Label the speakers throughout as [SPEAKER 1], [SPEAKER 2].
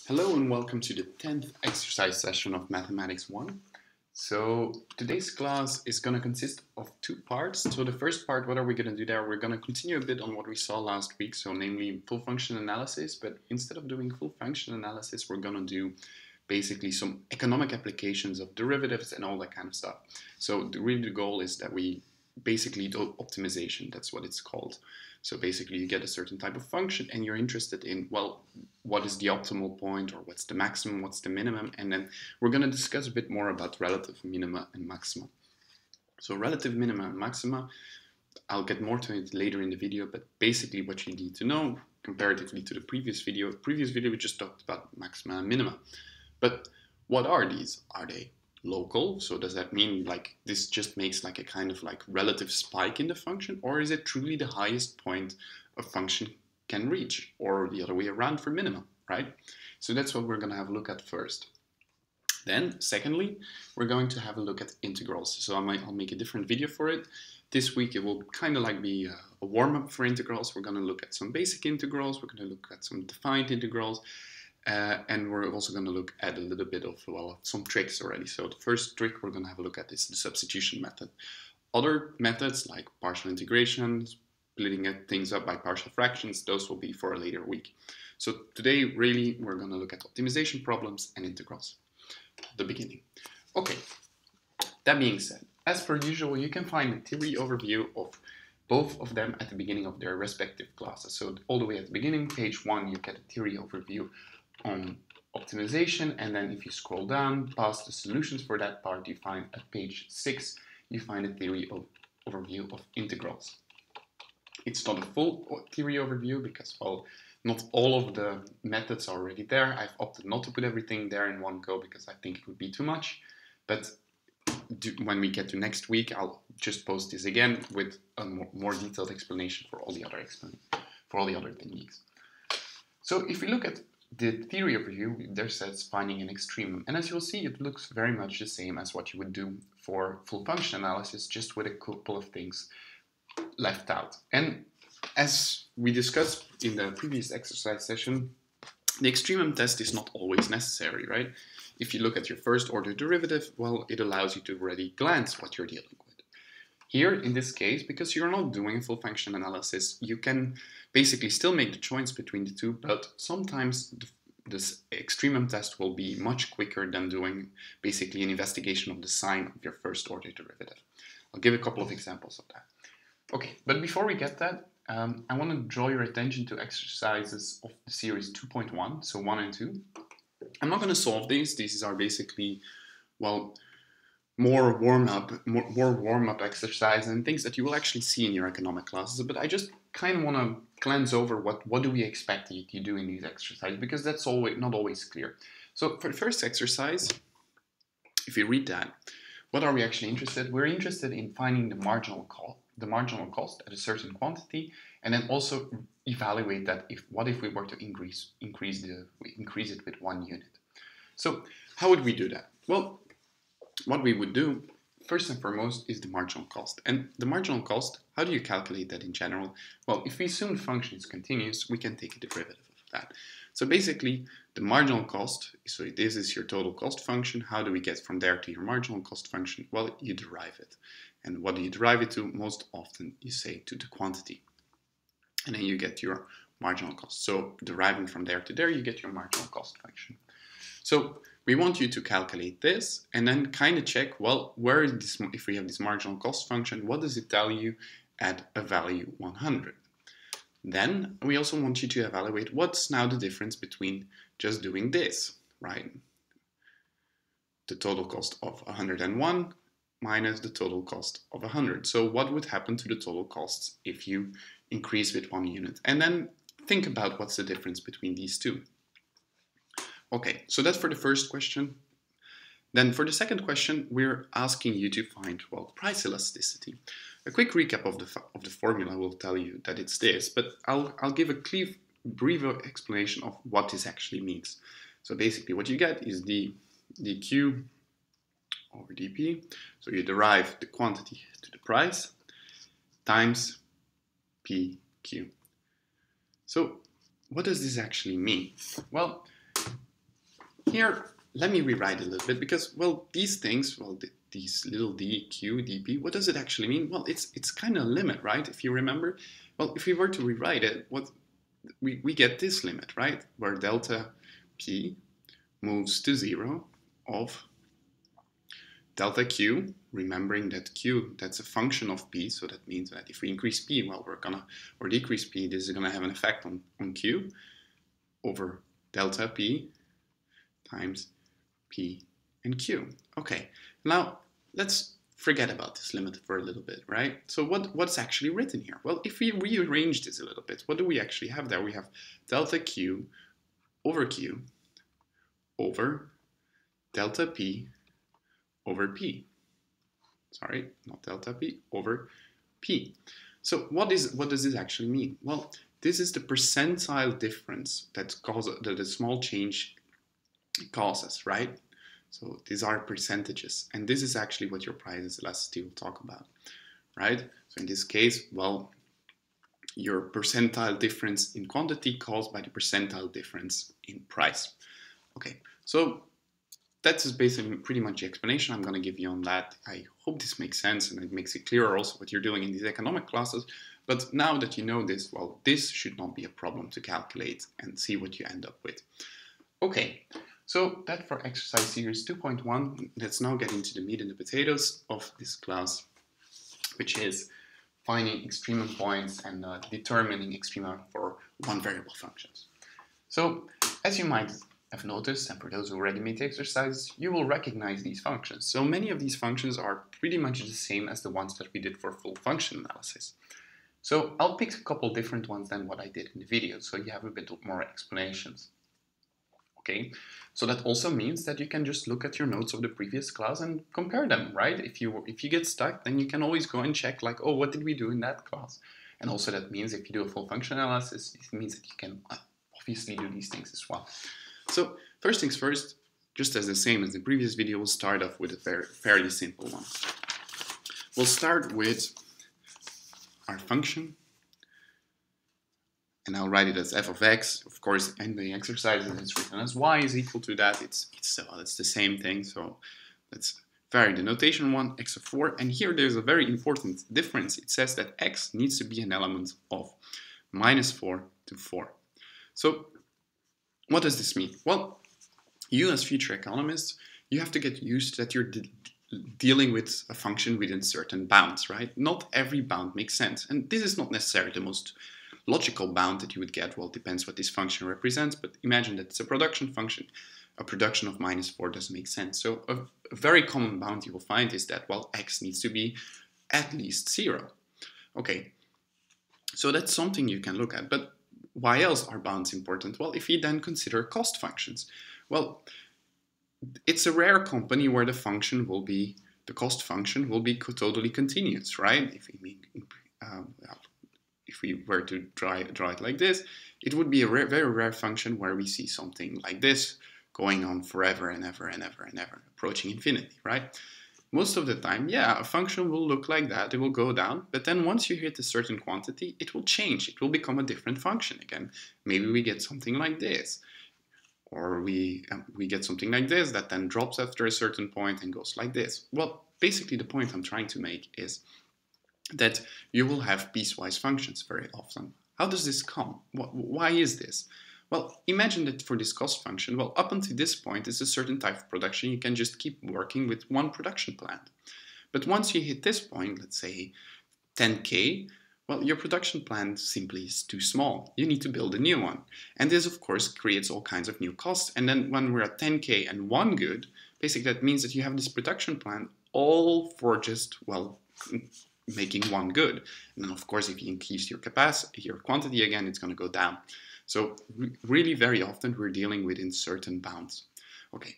[SPEAKER 1] Hello and welcome to the 10th exercise session of Mathematics 1. So today's class is going to consist of two parts. So the first part, what are we going to do there? We're going to continue a bit on what we saw last week, so namely full function analysis, but instead of doing full function analysis, we're going to do basically some economic applications of derivatives and all that kind of stuff. So really the goal is that we basically do optimization, that's what it's called. So basically you get a certain type of function and you're interested in, well, what is the optimal point, or what's the maximum, what's the minimum, and then we're going to discuss a bit more about relative minima and maxima. So relative minima and maxima, I'll get more to it later in the video, but basically what you need to know comparatively to the previous video we just talked about maxima and minima. But what are these? Are they local? So does that mean like this just makes like a kind of like relative spike in the function, or is it truly the highest point a function can reach, or the other way around for minimum, right? So that's what we're going to have a look at first. Then secondly, we're going to have a look at integrals. So I'll make a different video for it. This week it will kind of like be a warm-up for integrals. We're going to look at some basic integrals, we're going to look at some defined integrals, and we're also going to look at a little bit of, well, some tricks already. So the first trick we're going to have a look at is the substitution method. Other methods like partial integration, splitting things up by partial fractions, those will be for a later week. So today, really, we're going to look at optimization problems and integrals at the beginning. Okay, that being said, as per usual, you can find a theory overview of both of them at the beginning of their respective classes. So all the way at the beginning, page 1, you get a theory overview on optimization, and then if you scroll down past the solutions for that part, you find at page 6 you find a theory overview of integrals. It's not a full theory overview because, well, not all of the methods are already there. I've opted not to put everything there in one go because I think it would be too much, but when we get to next week, I'll just post this again with a more detailed explanation for all the other techniques. So if we look at the theory overview, there says finding an extremum, and as you'll see, it looks very much the same as what you would do for full function analysis, just with a couple of things left out. And as we discussed in the previous exercise session, the extremum test is not always necessary, right? If you look at your first order derivative, well, it allows you to already glance what you're dealing with. Here, in this case, because you're not doing a full function analysis, you can basically still make the choice between the two, but sometimes this extremum test will be much quicker than doing basically an investigation of the sign of your first order derivative. I'll give a couple of examples of that. Okay, but before we get that, I want to draw your attention to exercises of the series 2.1, so 1 and 2. I'm not going to solve these. These are basically, well, more warm-up exercise and things that you will actually see in your economic classes, but I just kind of want to glance over what do we expect you to do in these exercises, because that's not always clear. So for the first exercise, if you read that, what are we actually interested? We're interested in finding the marginal cost at a certain quantity, and then also evaluate that what if we were to increase it with 1 unit. So how would we do that? Well, what we would do first and foremost is the marginal cost. And the marginal cost, how do you calculate that in general? Well, if we assume the function is continuous, we can take a derivative of that. So basically, the marginal cost, so this is your total cost function. How do we get from there to your marginal cost function? Well, you derive it. And what do you derive it to? Most often you say to the quantity. And then you get your marginal cost. So deriving from there to there, you get your marginal cost function. So we want you to calculate this and then kind of check, well, where is this, if we have this marginal cost function, what does it tell you at a value 100? Then we also want you to evaluate what's now the difference between just doing this, right? The total cost of 101 minus the total cost of 100. So what would happen to the total costs if you increase with 1 unit? And then think about what's the difference between these two. Okay, so that's for the first question. Then for the second question, we're asking you to find, well, price elasticity. A quick recap of the formula will tell you that it's this, but I'll give a brief explanation of what this actually means. So basically what you get is dq over dp. So you derive the quantity to the price times pq. So what does this actually mean? Well, here, let me rewrite it a little bit because, well, these things, well, these little d, q, dp, what does it actually mean? Well, it's kind of a limit, right? If you remember, well, if we were to rewrite it, what we get this limit, right? Where delta p moves to 0 of delta q, remembering that q, that's a function of p, so that means that if we increase p, well, or decrease p, this is gonna have an effect on q, over delta p times p and q. Okay, now let's forget about this limit for a little bit, right? So what's actually written here? Well, if we rearrange this a little bit, what do we actually have there? We have delta q over delta p over p. Sorry, not delta p, over p. So what does this actually mean? Well, this is the percentile difference that a small change causes, right? So these are percentages, and this is actually what your price elasticity will talk about, right? So in this case, well, your percentile difference in quantity caused by the percentile difference in price. Okay, so that's basically pretty much the explanation I'm going to give you on that. I hope this makes sense and it makes it clearer also what you're doing in these economic classes. But now that you know this, well, this should not be a problem to calculate and see what you end up with. Okay, so that for exercise series 2.1. Let's now get into the meat and the potatoes of this class, which is finding extremum points and determining extrema for one variable functions. So as you might have noticed, and for those who already made the exercises, you will recognize these functions. So many of these functions are pretty much the same as the ones that we did for full function analysis. So I'll pick a couple different ones than what I did in the video, so you have a bit more explanations. Okay, so that also means that you can just look at your notes of the previous class and compare them, right? If you get stuck, then you can always go and check like, oh, what did we do in that class? And also that means if you do a full function analysis, it means that you can obviously do these things as well. So first things first, just as the same as the previous video, we'll start off with a fairly simple one. We'll start with our function, and I'll write it as f of x. Of course, in the exercises it's written as y is equal to that. It's the same thing, so let's vary the notation one, x of 4. And here there's a very important difference. It says that x needs to be an element of -4 to 4. So what does this mean? Well, you as future economists, you have to get used that you're dealing with a function within certain bounds, right? Not every bound makes sense. And this is not necessarily the most logical bound that you would get. Well, it depends what this function represents, but imagine that it's a production function. A production of -4 doesn't make sense. So a very common bound you will find is that, well, x needs to be at least 0. Okay, so that's something you can look at. But why else are bounds important? Well, if you then consider cost functions, well, it's a rare company where the cost function will be totally continuous, right? If we were to draw it like this, it would be a very rare function where we see something like this going on forever and ever and ever and ever, approaching infinity, right? Most of the time, yeah, a function will look like that, it will go down, but then once you hit a certain quantity, it will change, it will become a different function again. Maybe we get something like this, or we get something like this that then drops after a certain point and goes like this. Well, basically the point I'm trying to make is that you will have piecewise functions very often. How does this come? Why is this? Well, imagine that for this cost function, well, up until this point, it's a certain type of production. You can just keep working with one production plant. But once you hit this point, let's say 10K, well, your production plant simply is too small. You need to build a new one. And this, of course, creates all kinds of new costs. And then when we're at 10K and one good, basically that means that you have this production plant all for just, well, making one good. And then, of course, if you increase your capacity, your quantity again, it's going to go down. So really very often we're dealing within certain bounds. Okay,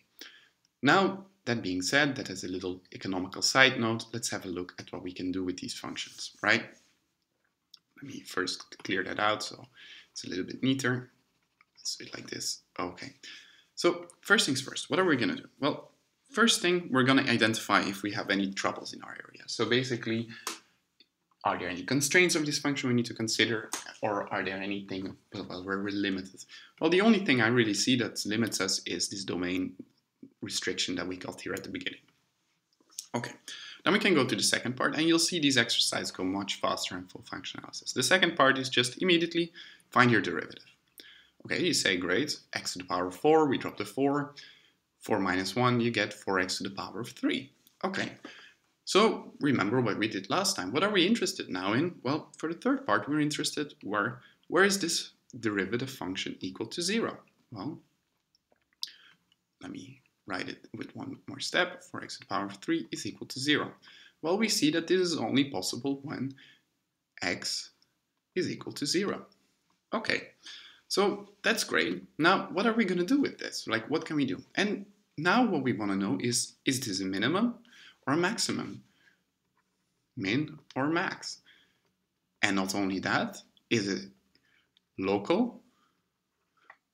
[SPEAKER 1] now that being said, that as a little economical side note, let's have a look at what we can do with these functions, right? Let me first clear that out so it's a little bit neater. Let's do it like this. Okay, so first things first, what are we going to do? Well, first thing, we're going to identify if we have any troubles in our area. So basically, Are there any constraints of this function we need to consider, or are there anything, well, where we're limited? Well, the only thing I really see that limits us is this domain restriction that we got here at the beginning. Okay, then we can go to the second part, and you'll see these exercises go much faster in full function analysis. The second part is just immediately find your derivative. Okay, you say, great, x to the power of 4, we drop the 4, 4 minus 1, you get 4x to the power of 3. Okay, so remember what we did last time. What are we interested now in? Well, for the third part, we're interested where is this derivative function equal to 0? Well, let me write it with one more step. 4x to the power of 3 is equal to 0. Well, we see that this is only possible when x is equal to 0. Okay, so that's great. Now, what are we going to do with this? Like, what can we do? And now what we want to know is this a minimum or a maximum? Min or max? And not only that, is it local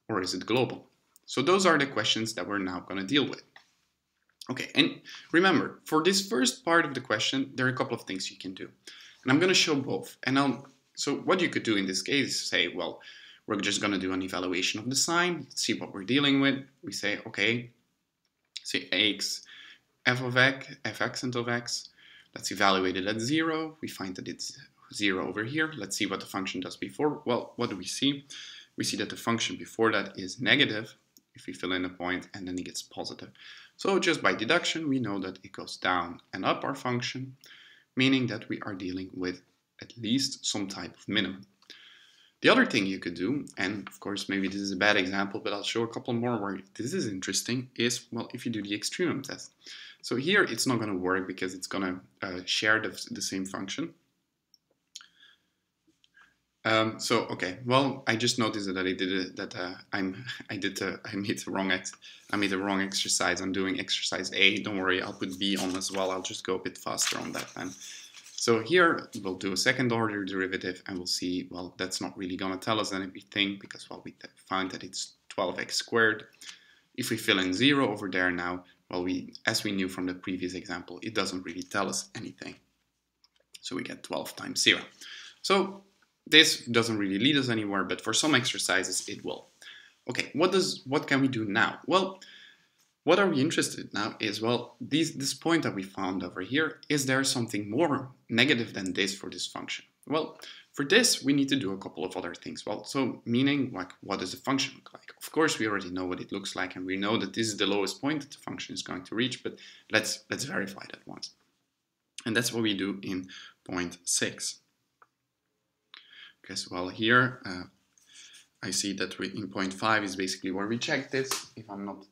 [SPEAKER 1] or is it global? So those are the questions that we're now going to deal with. Okay, and remember, for this first part of the question, there are a couple of things you can do. And I'm going to show both. And so what you could do in this case is say, well, we're just going to do an evaluation of the sign, see what we're dealing with. We say, okay, say x, f of x, f accent of x. Let's evaluate it at 0. We find that it's 0 over here. Let's see what the function does before. Well, what do we see? We see that the function before that is negative if we fill in a point, and then it gets positive. So just by deduction, we know that it goes down and up our function, meaning that we are dealing with at least some type of minimum. The other thing you could do, and of course maybe this is a bad example, but I'll show a couple more where this is interesting, is, well, if you do the extremum test. So here it's not going to work because it's going to share the same function. Okay, well, I just noticed that I did it, that I made the wrong exercise. I'm doing exercise A. Don't worry, I'll put B on as well. I'll just go a bit faster on that then. So here we'll do a second order derivative, and we'll see, well, that's not really going to tell us anything because, well, we found that it's 12x squared. If we fill in 0 over there now, well, as we knew from the previous example, it doesn't really tell us anything. So we get 12 times 0. So this doesn't really lead us anywhere, but for some exercises it will. Okay, what can we do now? Well, what are we interested in now is, well, this point that we found over here, is there something more negative than this for this function? Well, for this we need to do a couple of other things. Well, so meaning, like, what does the function look like? Of course, we already know what it looks like, and we know that this is the lowest point that the function is going to reach, but let's verify that once. And that's what we do in point 6. Because, well, here I see that in point 5 is basically where we check this, if I'm not.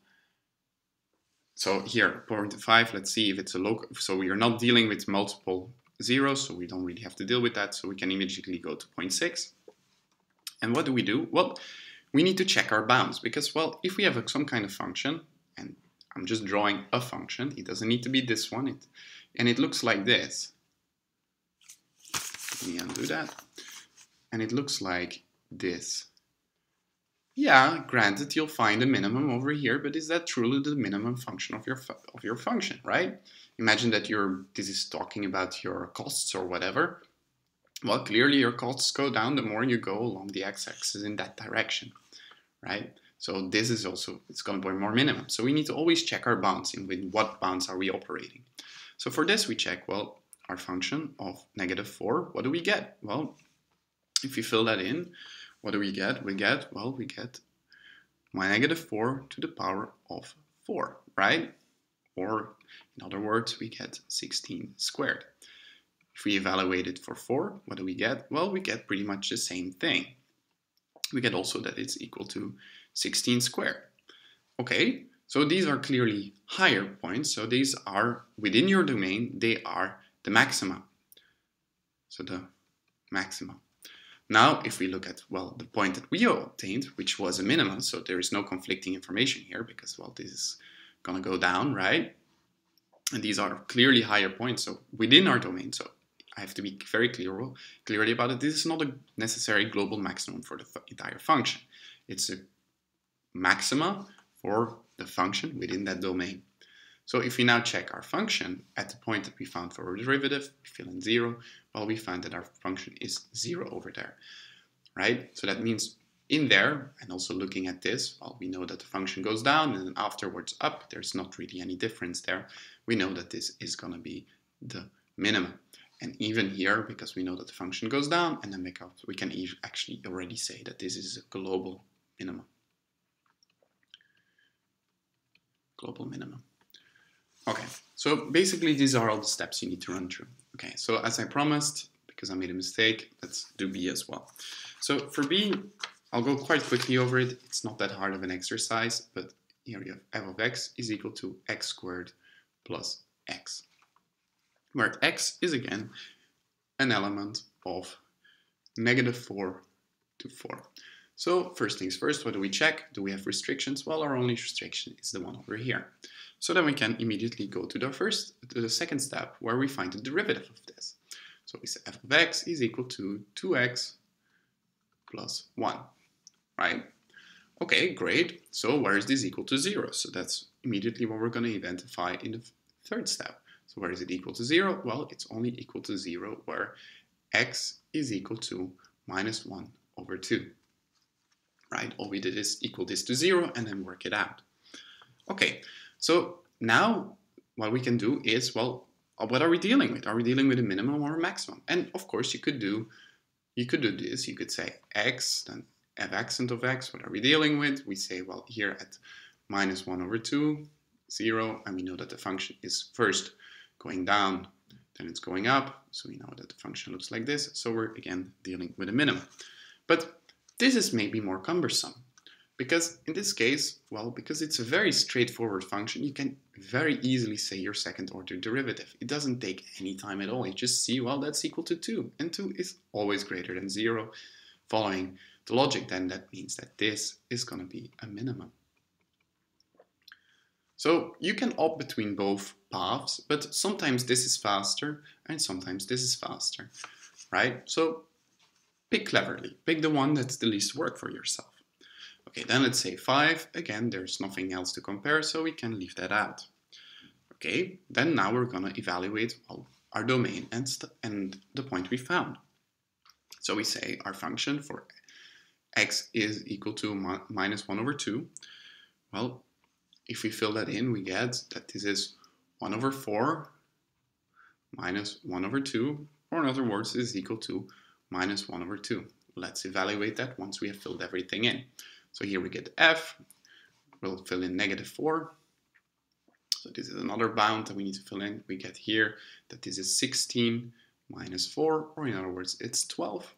[SPEAKER 1] So here, point 5, let's see if it's a local. So we are not dealing with multiple zeros, so we don't really have to deal with that. So we can immediately go to point 6. And what do? Well, we need to check our bounds because, well, if we have some kind of function, and I'm just drawing a function, it doesn't need to be this one, and it looks like this. Let me undo that. And it looks like this. Yeah, granted, you'll find a minimum over here, but is that truly the minimum function of your function, right? Imagine that this is talking about your costs or whatever. Well, clearly your costs go down the more you go along the x-axis in that direction, right? So this is also, it's going to be more minimum. So we need to always check our bounds, in with what bounds are we operating. So for this we check, well, our function of -4, what do we get? Well, if you fill that in, what do we get? We get -4 to the power of 4, right? Or, in other words, we get 16 squared. If we evaluate it for 4, what do we get? Well, we get pretty much the same thing. We get also that it's equal to 16 squared. Okay, so these are clearly higher points. So these are, within your domain, they are the maxima. So the maxima. Now, if we look at, well, the point that we obtained, which was a minimum, so there is no conflicting information here because, well, this is going to go down, right? And these are clearly higher points, so within our domain. So I have to be very clearly about it. This is not a necessary global maximum for the entire function. It's a maxima for the function within that domain. So if we now check our function at the point that we found for our derivative, we fill in 0, well, we find that our function is 0 over there, right? So that means in there, and also looking at this, well, we know that the function goes down and then afterwards up. There's not really any difference there. We know that this is going to be the minimum. And even here, because we know that the function goes down, and then we can actually already say that this is a global minimum. Global minimum. Okay, so basically these are all the steps you need to run through. Okay, so as I promised, because I made a mistake, let's do B as well. So for B, I'll go quite quickly over it. It's not that hard of an exercise, but here we have f of x is equal to x squared plus x, where x is again an element of -4 to 4. So first things first, what do we check? Do we have restrictions? Well, our only restriction is the one over here. So then we can immediately go to the second step, where we find the derivative of this. So we say f of x is equal to 2x plus 1, right? Okay, great. So where is this equal to 0? So that's immediately what we're going to identify in the third step. So where is it equal to 0? Well, it's only equal to 0 where x is equal to -1 over 2. Right? All we did is equal this to 0 and then work it out. Okay, so now what we can do is, well, what are we dealing with? Are we dealing with a minimum or a maximum? And of course you could do this. You could say x, then f accent of x. What are we dealing with? We say, well, here at -1 over 2, 0, and we know that the function is first going down, then it's going up. So we know that the function looks like this. So we're again dealing with a minimum. But this is maybe more cumbersome because in this case, well, because it's a very straightforward function, you can very easily say your second order derivative. It doesn't take any time at all. You just see, well, that's equal to 2, and 2 is always greater than 0. Following the logic, then that means that this is going to be a minimum. So you can opt between both paths, but sometimes this is faster and sometimes this is faster, right? So pick cleverly. Pick the one that's the least work for yourself. Okay, then let's say 5. Again, there's nothing else to compare, so we can leave that out. Okay, then now we're going to evaluate our domain and the point we found. So we say our function for x is equal to -1 over 2. Well, if we fill that in, we get that this is 1 over 4 minus 1 over 2, or in other words, this is equal to -1 over 2. Let's evaluate that once we have filled everything in. So here we get f, we'll fill in -4. So this is another bound that we need to fill in. We get here that this is 16 minus 4, or in other words, it's 12.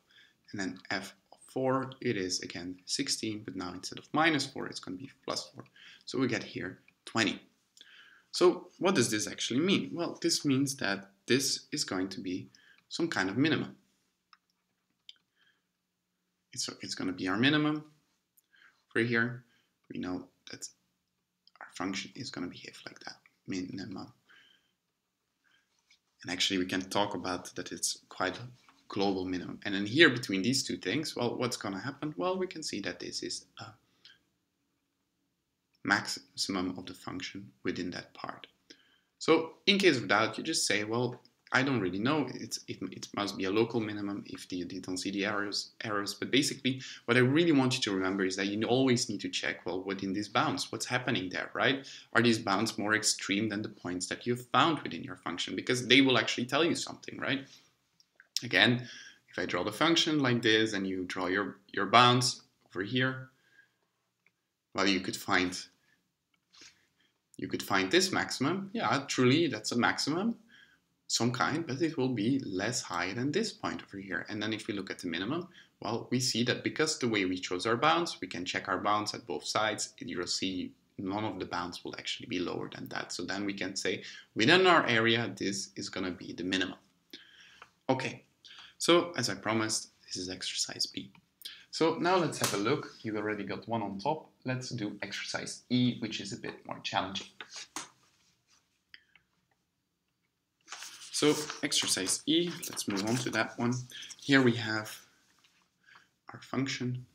[SPEAKER 1] And then f of 4, it is again 16, but now instead of -4, it's going to be +4. So we get here 20. So what does this actually mean? Well, this means that this is going to be some kind of minimum. It's going to be our minimum. For here, we know that our function is going to behave like that, minimum. And actually, we can talk about that it's quite a global minimum. And then here, between these two things, well, what's going to happen? Well, we can see that this is a maximum of the function within that part. So in case of doubt, you just say, well, I don't really know. It must be a local minimum if you don't see the arrows. But basically, what I really want you to remember is that you always need to check, well, within these bounds, what's happening there, right? Are these bounds more extreme than the points that you've found within your function? Because they will actually tell you something, right? Again, if I draw the function like this and you draw your bounds over here, well, you could find this maximum. Yeah, truly, that's a maximum. Some kind, but it will be less high than this point over here. And then if we look at the minimum, well, we see that because the way we chose our bounds, we can check our bounds at both sides, and you'll see none of the bounds will actually be lower than that. So then we can say within our area, this is going to be the minimum. Okay, so as I promised, this is exercise B. So now let's have a look. You already got one on top. Let's do exercise E, which is a bit more challenging. So exercise E, let's move on to that one. Here we have our function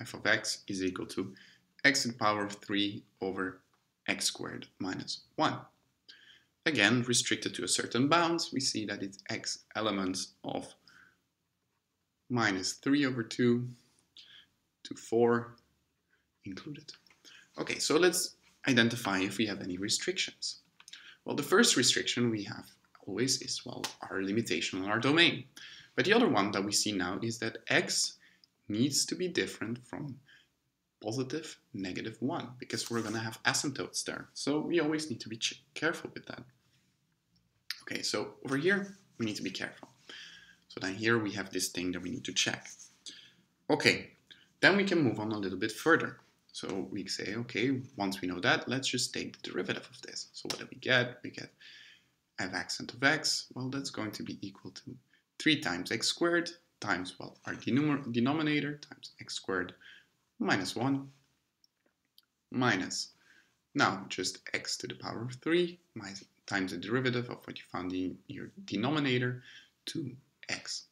[SPEAKER 1] f of x is equal to x to the power of 3 over x squared minus 1. again, restricted to a certain bounds, we see that it's x elements of minus 3 over 2 to 4 included. Okay, so let's identify if we have any restrictions. Well, the first restriction we have always is, well, our limitation on our domain. But the other one that we see now is that x needs to be different from positive, negative 1, because we're going to have asymptotes there. So we always need to be careful with that. Okay, so over here, we need to be careful. So then here we have this thing that we need to check. Okay, then we can move on a little bit further. So we say, okay, once we know that, let's just take the derivative of this. So what do we get? We get f accent of x. Well, that's going to be equal to 3 times x squared times, well, our denominator times x squared minus 1 minus, now just x to the power of 3 times the derivative of what you found in your denominator, 2x.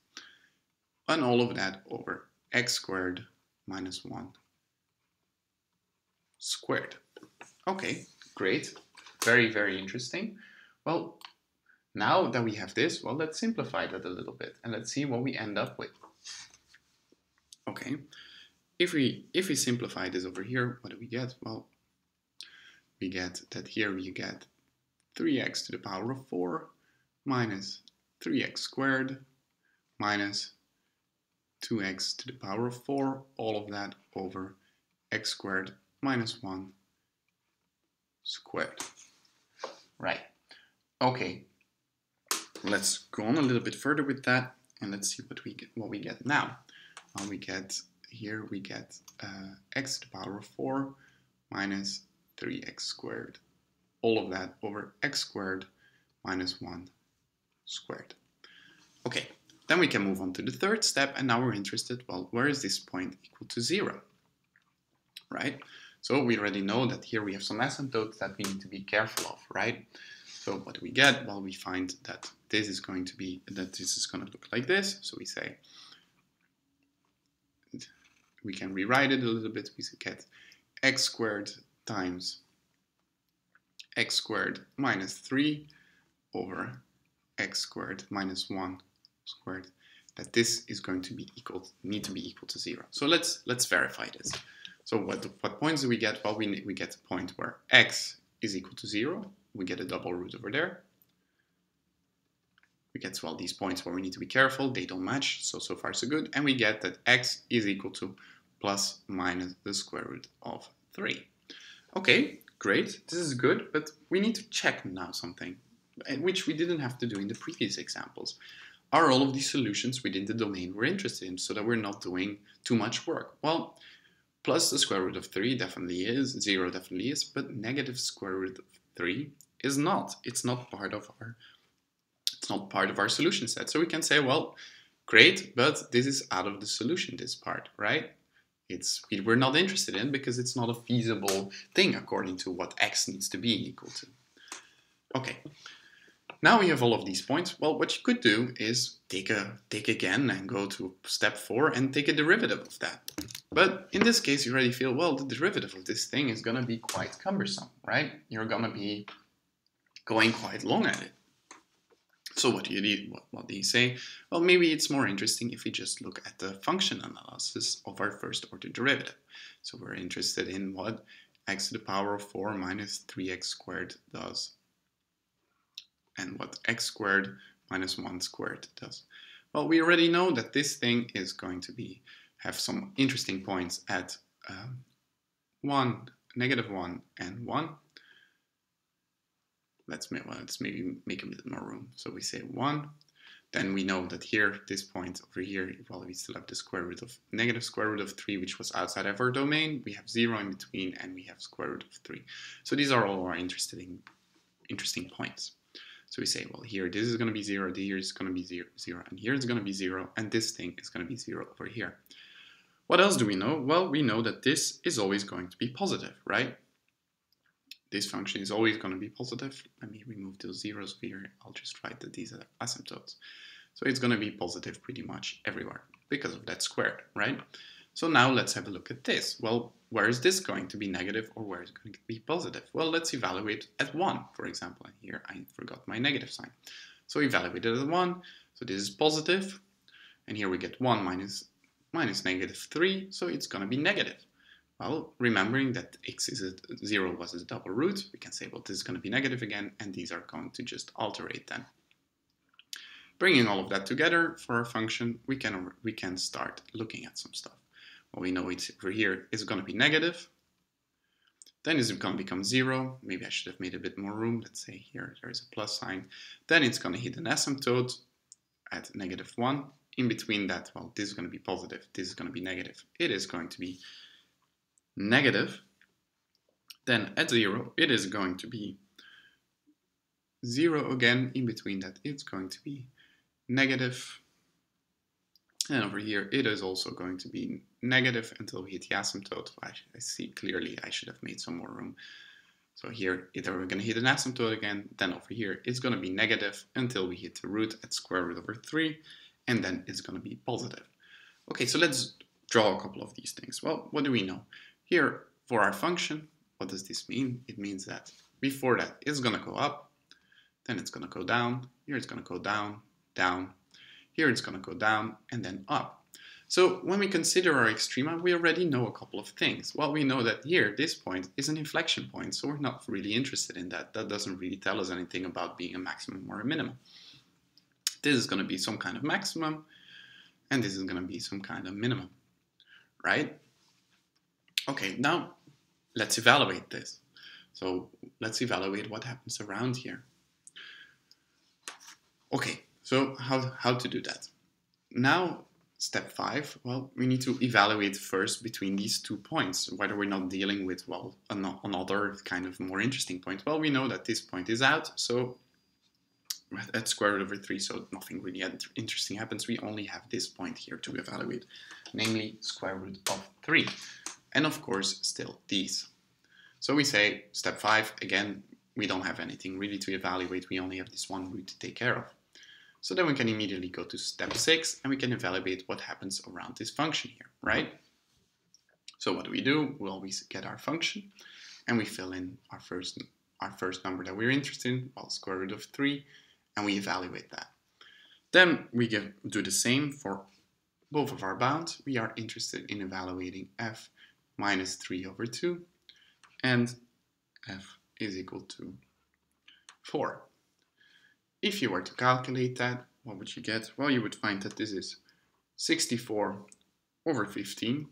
[SPEAKER 1] And all of that over x squared minus 1 squared. Okay, great. Very, very interesting. Well, now that we have this, well, let's simplify that a little bit and let's see what we end up with. Okay, if we simplify this over here, what do we get? Well, we get that here we get 3x to the power of 4 minus 3x squared minus 2x to the power of 4, all of that over x squared minus 1 squared. Right. Okay. Let's go on a little bit further with that and let's see what we get now. We get here we get x to the power of 4 minus 3x squared. All of that over x squared minus 1 squared. Okay, then we can move on to the third step, and now we're interested, well, where is this point equal to 0? Right? So we already know that here we have some asymptotes that we need to be careful of, right? So what do we get? Well, we find that this is going to look like this. So we say, we can rewrite it a little bit. We get x squared times x squared minus 3 over x squared minus 1 squared, that this is going to be need to be equal to 0. So let's verify this. So what points do we get? Well, we get a point where x is equal to 0. We get a double root over there. We get, well, these points where we need to be careful. They don't match, so far so good. And we get that x is equal to plus minus the square root of 3. Okay, great. This is good, but we need to check now something, which we didn't have to do in the previous examples. Are all of these solutions within the domain we're interested in, so that we're not doing too much work? Well, plus the square root of 3 definitely is, 0 definitely is, but negative square root of 3 is not. It's not part of our solution set. So we can say, well, great, but this is out of the solution, this part, right? We're not interested in, because it's not a feasible thing according to what x needs to be equal to. Okay, now we have all of these points. Well, what you could do is take again and go to step 4 and take a derivative of that. But in this case, you already feel, well, the derivative of this thing is going to be quite cumbersome, right? You're going to be going quite long at it. So what do you do? What do you say? Well, maybe it's more interesting if we just look at the function analysis of our first order derivative. So we're interested in what x to the power of 4 minus 3x squared does, and what x squared minus 1 squared does. Well, we already know that this thing is going to have some interesting points at 1, negative 1, and 1. Let's maybe make a bit more room. So we say 1. Then we know that here, this point over here, well, we still have the negative square root of 3, which was outside of our domain. We have 0 in between, and we have square root of 3. So these are all our interesting points. So we say, well, here, this is going to be 0, here is going to be 0, and here is going to be 0, and this thing is going to be 0 over here. What else do we know? Well, we know that this is always going to be positive, right? This function is always going to be positive. Let me remove those zeros here. I'll just write that these are asymptotes. So it's going to be positive pretty much everywhere because of that squared, right? So now let's have a look at this. Well, where is this going to be negative or where is it going to be positive? Well, let's evaluate at 1, for example. And here I forgot my negative sign. So evaluate it at 1. So this is positive. And here we get 1 minus -3. So it's going to be negative. Well, remembering that x is 0 was a double root, we can say, well, this is going to be negative again. And these are going to just alterate then. Bringing all of that together for our function, we can start looking at some stuff. Well, we know it's over here is going to be negative. Then it's going to become 0. Maybe I should have made a bit more room. Let's say here there is a plus sign. Then it's going to hit an asymptote at -1. In between that, well, this is going to be positive. This is going to be negative. It is going to be negative. Then at 0, it is going to be 0 again. In between that, it's going to be negative. And over here, it is also going to be negative until we hit the asymptote. I see clearly I should have made some more room. So here, either we're going to hit an asymptote again, then over here, it's going to be negative until we hit the root at square root over 3, and then it's going to be positive. Okay, so let's draw a couple of these things. Well, what do we know? Here, for our function, what does this mean? It means that before that, it's going to go up, then it's going to go down, here it's going to go down, down, here it's going to go down, and then up. So when we consider our extrema, we already know a couple of things. Well, we know that here, this point is an inflection point, so we're not really interested in that. That doesn't really tell us anything about being a maximum or a minimum. This is going to be some kind of maximum, and this is going to be some kind of minimum, right? Okay, now let's evaluate this. So let's evaluate what happens around here. Okay, so how to do that? Now, step 5, well, we need to evaluate first between these 2 points, whether we're not dealing with, well, another kind of more interesting point. Well, we know that this point is out, so at square root over 3, so nothing really interesting happens. We only have this point here to evaluate, namely square root of 3. And of course, still these. So we say, step 5, again, we don't have anything really to evaluate. We only have this one root to take care of. So then we can immediately go to step 6 and we can evaluate what happens around this function here, right? So what do? Well, we get our function and we fill in our first number that we're interested in, well, square root of 3, and we evaluate that. Then we do the same for both of our bounds. We are interested in evaluating f minus 3 over 2 and f is equal to 4. If you were to calculate that, what would you get? Well, you would find that this is 64 over 15.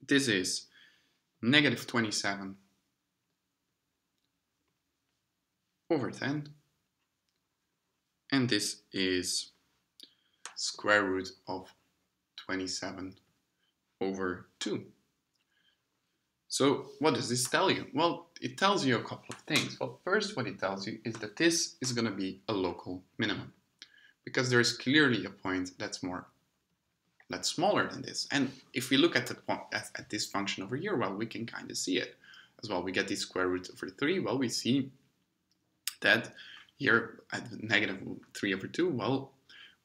[SPEAKER 1] This is negative 27 over 10. And this is square root of 27 over 2. So what does this tell you? Well, it tells you a couple of things. Well, first what it tells you is that this is going to be a local minimum, because there is clearly a point that's smaller than this. And if we look at the point at this function over here, well, we can kind of see it as well. We get the square root over 3. Well, we see that here at negative 3 over 2, well,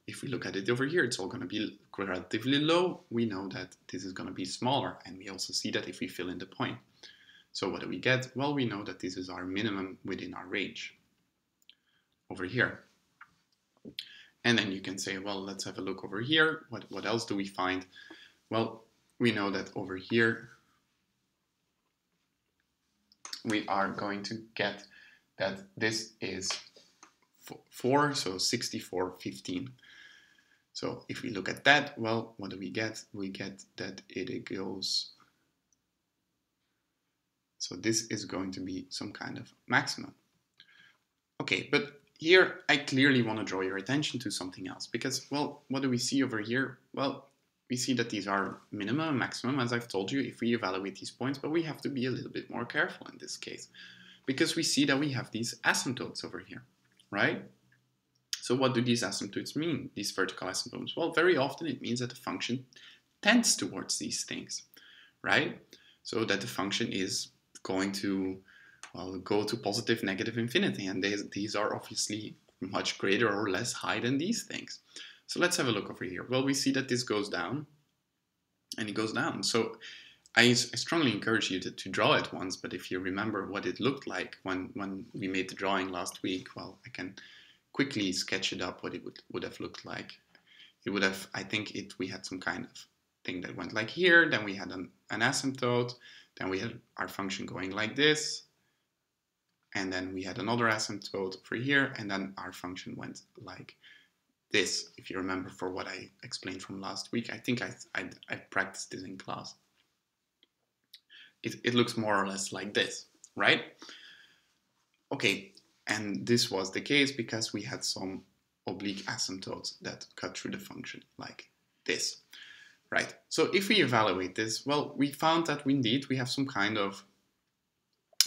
[SPEAKER 1] if we look at it over here, it's all going to be relatively low. We know that this is going to be smaller, and we also see that if we fill in the point. So what do we get? Well, we know that this is our minimum within our range over here. And then you can say, well, let's have a look over here. What else do we find? Well, we know that over here, we are going to get that this is 4, so 64, 15. So if we look at that, well, what do we get? We get that it goes, so this is going to be some kind of maximum. Okay, but here I clearly want to draw your attention to something else, because, well, what do we see over here? Well, we see that these are minimum and maximum, as I've told you, if we evaluate these points, but we have to be a little bit more careful in this case, because we see that we have these asymptotes over here, right? So what do these asymptotes mean, these vertical asymptotes? Well, very often it means that the function tends towards these things, right? So that the function is going to, well, go to positive, negative, infinity, and these are obviously much greater or less high than these things. So let's have a look over here. Well, we see that this goes down, and it goes down. So I strongly encourage you to draw it once, but if you remember what it looked like when we made the drawing last week, well, I can quickly sketch it up what it would have looked like. It would have, I think we had some kind of thing that went like here, then we had an asymptote, then we had our function going like this, and then we had another asymptote over here, and then our function went like this, if you remember for what I explained from last week. I think I practiced this in class. It looks more or less like this, right? Okay, and this was the case because we had some oblique asymptotes that cut through the function like this, right? So if we evaluate this, well, we found that indeed we have some kind of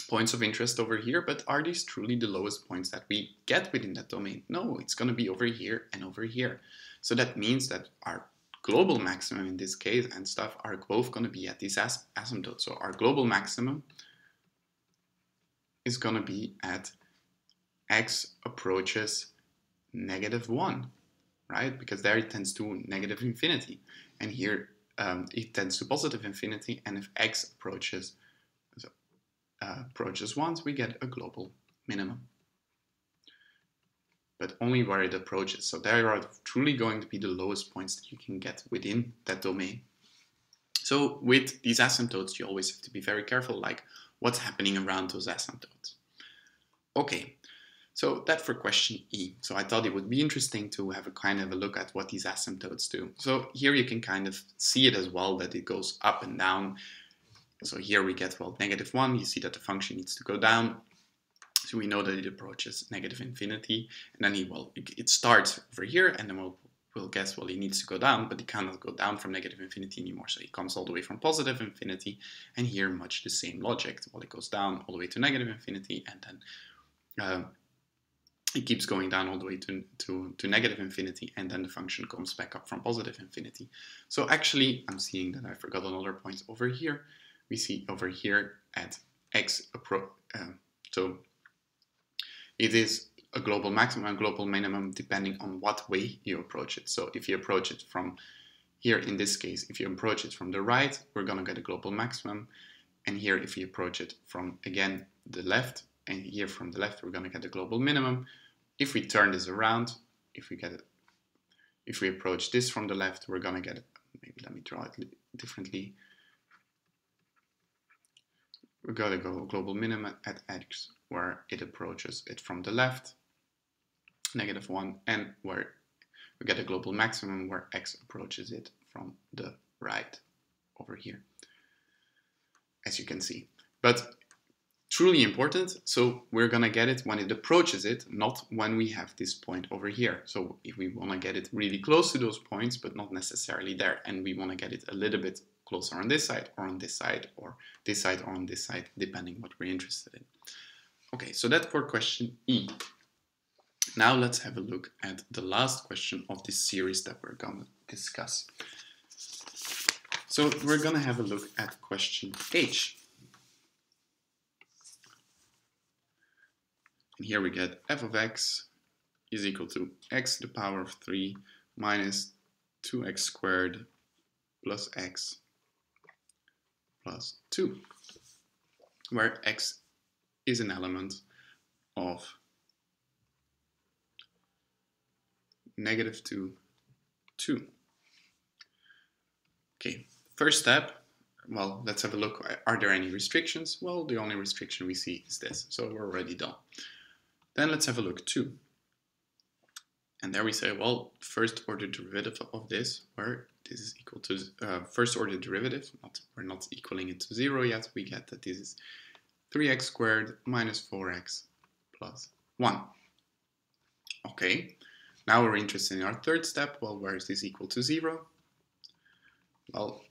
[SPEAKER 1] points of interest over here, but are these truly the lowest points that we get within that domain? No, it's going to be over here and over here. So that means that our global maximum in this case and stuff are both going to be at these asymptotes. So our global maximum is going to be at x approaches -1, right? Because there it tends to negative infinity, and here it tends to positive infinity, and if x approaches 1, we get a global minimum. But only where it approaches. So there are truly going to be the lowest points that you can get within that domain. So with these asymptotes, you always have to be very careful, like what's happening around those asymptotes. Okay, so that for question E. So I thought it would be interesting to have a kind of a look at what these asymptotes do. So here you can kind of see it as well, that it goes up and down. So here we get, well, -1, you see that the function needs to go down. So we know that it approaches negative infinity, and then it starts over here, and then we'll guess, well, it needs to go down, but it cannot go down from negative infinity anymore. So it comes all the way from positive infinity, and here much the same logic. Well, it goes down all the way to negative infinity, and then it keeps going down all the way to negative infinity, and then the function comes back up from positive infinity. So actually, I'm seeing that I forgot another point over here. We see over here at x so it is a global maximum and global minimum depending on what way you approach it. So if you approach it from here, in this case, if you approach it from the right, we're going to get a global maximum. And here, if you approach it from, again, the left, and here from the left, we're going to get a global minimum. If we turn this around, if we approach this from the left, we're going to get, maybe let me draw it differently. We're going to go global minimum at x, where it approaches it from the left, -1, and where we get a global maximum where x approaches it from the right, over here, as you can see. But truly important, so we're going to get it when it approaches it, not when we have this point over here. So if we want to get it really close to those points, but not necessarily there, and we want to get it a little bit closer on this side, or on this side, or this side, or on this side, depending what we're interested in. Okay, so that's for question E. Now let's have a look at the last question of this series that we're going to discuss. So we're going to have a look at question H. And here we get f of x is equal to x to the power of 3 minus 2x squared plus x plus 2, where x is an element of -2, 2. Okay, first step, well, let's have a look. Are there any restrictions? Well, the only restriction we see is this, so we're already done. Then let's have a look 2. And there we say, well, first order derivative of this, where this is equal to first order derivative, we're not equaling it to 0 yet, we get that this is 3x squared minus 4x plus 1. Okay, now we're interested in our third step. Well, where is this equal to 0? Well,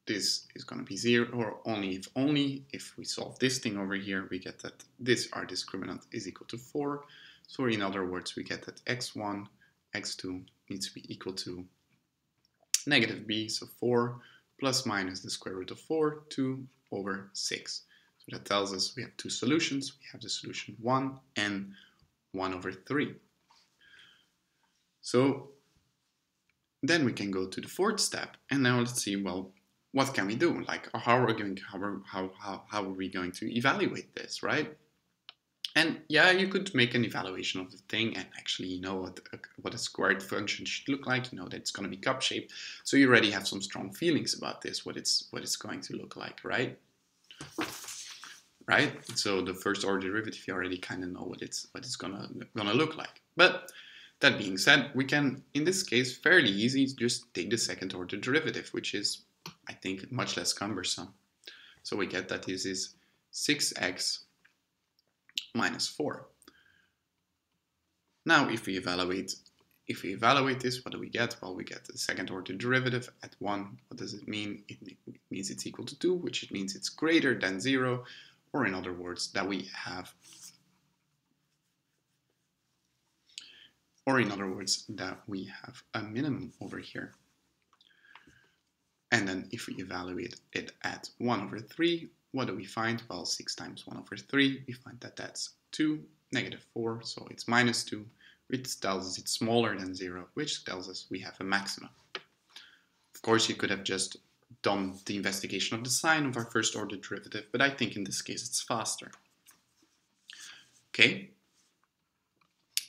[SPEAKER 1] this is going to be 0, or only if we solve this thing over here, we get that our discriminant is equal to 4. So in other words, we get that x1, x2 needs to be equal to -b, so 4 plus minus the square root of 4, 2 over 6. So that tells us we have two solutions. We have the solution 1 and 1 over 3. So then we can go to the fourth step, and now let's see, well, what can we do? Like, how are we going to evaluate this, right? And yeah, you could make an evaluation of the thing and actually you know what a squared function should look like. You know that it's going to be cup-shaped, so you already have some strong feelings about this, what it's going to look like, right? Right? So the first order derivative, you already kind of know what it's gonna look like. But that being said, we can, in this case, fairly easy just take the second order derivative, which is, I think, much less cumbersome. So we get that this is 6x minus 4. Now, if we evaluate this, what do we get? Well, we get the second order derivative at 1. What does it mean? It means it's equal to 2, which means it's greater than 0, or in other words, that we have, a minimum over here. And then if we evaluate it at 1 over 3, what do we find? Well, 6 times 1 over 3, we find that that's 2, negative 4, so it's minus 2, which tells us it's smaller than 0, which tells us we have a maximum. Of course, you could have just done the investigation of the sign of our first order derivative, but I think in this case it's faster. Okay.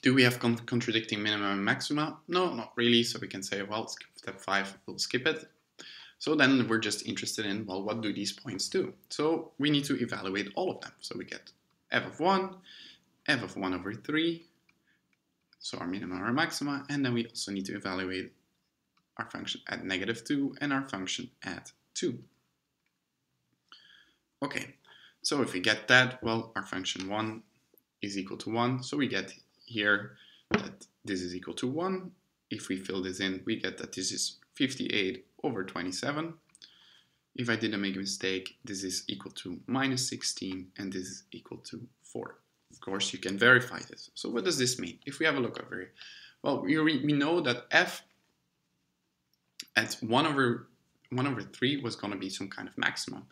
[SPEAKER 1] Do we have contradicting minimum and maxima? No, not really, so we can say, well, step 5, we'll skip it. So then we're just interested in, well, what do these points do? So we need to evaluate all of them. So we get f of 1, f of 1 over 3, so our minimum or maxima, and then we also need to evaluate our function at negative 2 and our function at 2. Okay, so if we get that, well, our function 1 is equal to 1, so we get here that this is equal to 1. If we fill this in, we get that this is 58 over 27. If I didn't make a mistake, this is equal to minus 16, and this is equal to 4. Of course, you can verify this. So what does this mean? If we have a look over here, well, we know that f at 1 over 3 was going to be some kind of maximum.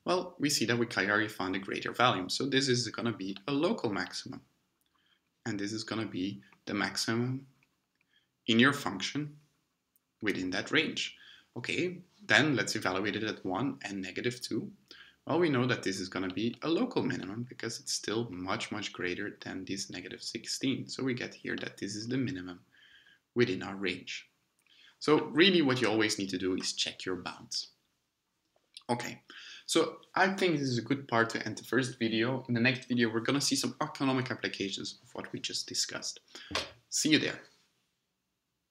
[SPEAKER 1] Well, we see that we already found a greater value. So this is going to be a local maximum. And this is going to be the maximum in your function within that range. Okay, then let's evaluate it at 1 and negative 2. Well, we know that this is going to be a local minimum because it's still much, much greater than this negative 16. So we get here that this is the minimum within our range. So really what you always need to do is check your bounds. Okay, so I think this is a good part to end the first video. In the next video, we're going to see some economic applications of what we just discussed. See you there.